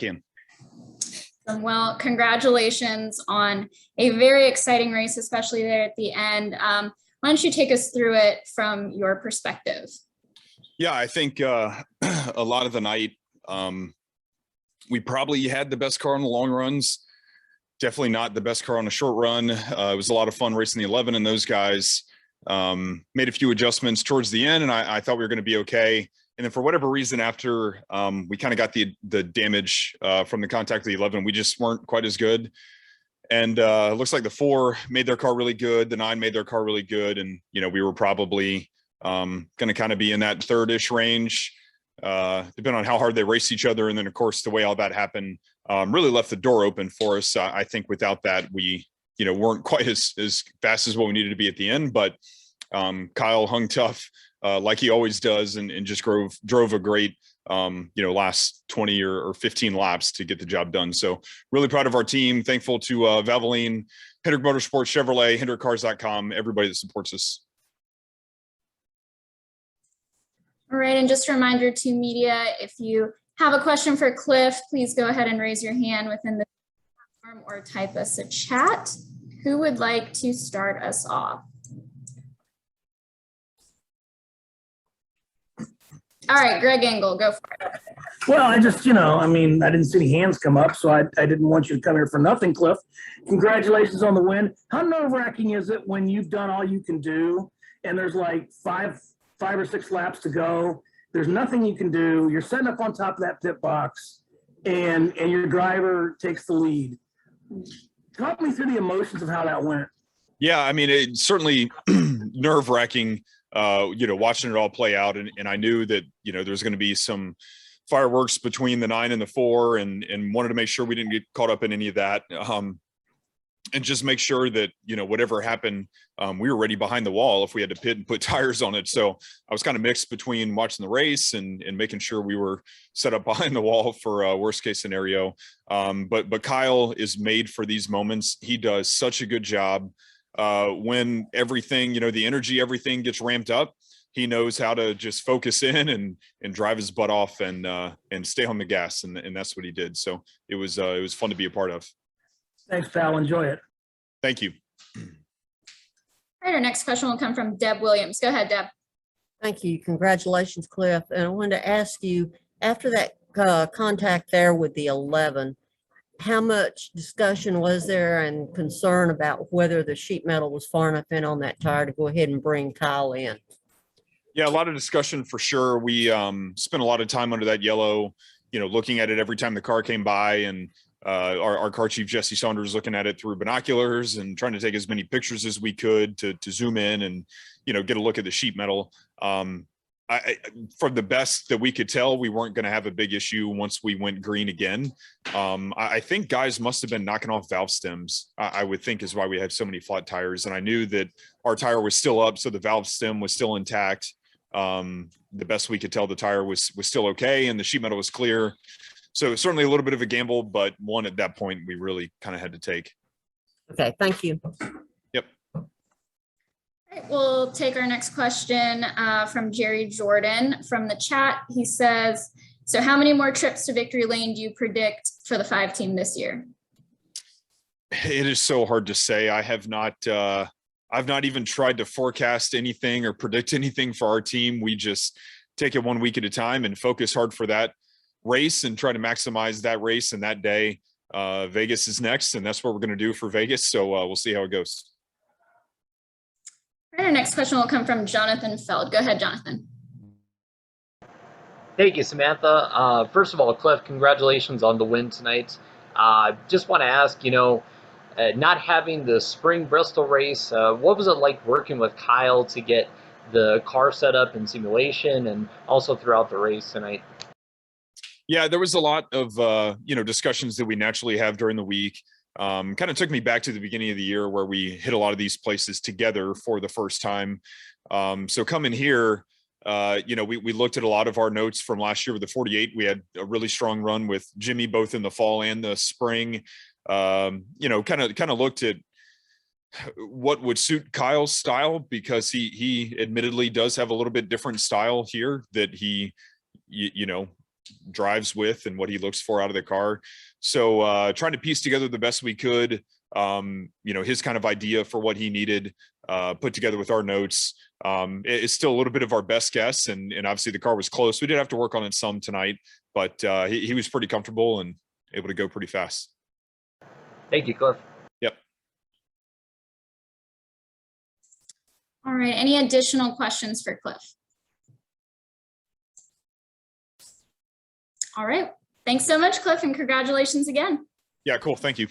back in. Well, congratulations on a very exciting race, especially there at the end. Why don't you take us through it from your perspective? Yeah, I think a lot of the night, we probably had the best car on the long runs. Definitely not the best car on a short run. It was a lot of fun racing the 11, and those guys made a few adjustments towards the end, and I thought we were going to be okay. And then for whatever reason, after we kind of got the damage from the contact of the 11, we just weren't quite as good. And it looks like the 4 made their car really good. The 9 made their car really good. And, we were probably going to kind of be in that third-ish range, depending on how hard they race each other. And then, of course, the way all that happened really left the door open for us. I think without that, we, weren't quite as fast as what we needed to be at the end. But Kyle hung tough like he always does and just drove a great last 20 or 15 laps to get the job done. So really proud of our team. Thankful to Valvoline, Hendrick Motorsports, Chevrolet, HendrickCars.com, everybody that supports us. All right, and just a reminder to media, if you have a question for Cliff, please go ahead and raise your hand within the platform or type us a chat. Who would like to start us off? All right, Greg Engel, go for it. Well, I just, I didn't see any hands come up, so I didn't want you to come here for nothing, Cliff. Congratulations on the win. How nerve-wracking is it when you've done all you can do and there's like five or six laps to go? There's nothing you can do. You're setting up on top of that pit box and your driver takes the lead. Talk me through the emotions of how that went. Yeah, it's certainly nerve-wracking. Watching it all play out. And I knew that, there's going to be some fireworks between the 9 and the 4 and wanted to make sure we didn't get caught up in any of that. And just make sure that, whatever happened, we were ready behind the wall if we had to pit and put tires on it. So I was kind of mixed between watching the race and making sure we were set up behind the wall for a worst case scenario. But Kyle is made for these moments. He does such a good job. When everything, the energy, everything gets ramped up, he knows how to just focus in and drive his butt off and stay on the gas. And that's what he did. So it was fun to be a part of. Thanks, pal. Enjoy it. Thank you. All right, our next question will come from Deb Williams. Go ahead, Deb. Thank you. Congratulations, Cliff. And I wanted to ask you, after that contact there with the 11, how much discussion was there and concern about whether the sheet metal was far enough in on that tire to go ahead and bring Kyle in? Yeah, a lot of discussion for sure. We spent a lot of time under that yellow, looking at it every time the car came by, and our car chief, Jesse Saunders, looking at it through binoculars and trying to take as many pictures as we could to zoom in and, get a look at the sheet metal. For the best that we could tell, we weren't going to have a big issue once we went green again. I think guys must have been knocking off valve stems, I would think, is why we had so many flat tires. And I knew that our tire was still up, so the valve stem was still intact. The best we could tell, the tire was still okay, and the sheet metal was clear. So certainly a little bit of a gamble, but one at that point we really kind of had to take. Okay, thank you. Yep. All right, we'll take our next question from Jerry Jordan from the chat. He says, so how many more trips to victory lane do you predict for the 5 team this year? It is so hard to say. I've not even tried to forecast anything or predict anything for our team. We just take it one week at a time and focus hard for that race and try to maximize that race and that day. Vegas is next, and that's what we're going to do for Vegas. So we'll see how it goes. All right, our next question will come from Jonathan Feld. Go ahead, Jonathan. Thank you, Samantha. First of all, Cliff, congratulations on the win tonight. Just want to ask, not having the spring Bristol race, what was it like working with Kyle to get the car set up in simulation and also throughout the race tonight? Yeah, there was a lot of, discussions that we naturally have during the week. Kind of took me back to the beginning of the year where we hit a lot of these places together for the first time. So coming here, we looked at a lot of our notes from last year with the 48. We had a really strong run with Jimmy, both in the fall and the spring. Kind of looked at what would suit Kyle's style, because he admittedly does have a little bit different style here that he, drives with and what he looks for out of the car. So trying to piece together the best we could, his kind of idea for what he needed, put together with our notes. It's still a little bit of our best guess, and obviously the car was close. We did have to work on it some tonight, but he was pretty comfortable and able to go pretty fast. Thank you, Cliff. Yep. All right, any additional questions for Cliff? All right, thanks so much, Cliff, and congratulations again. Yeah, cool. Thank you.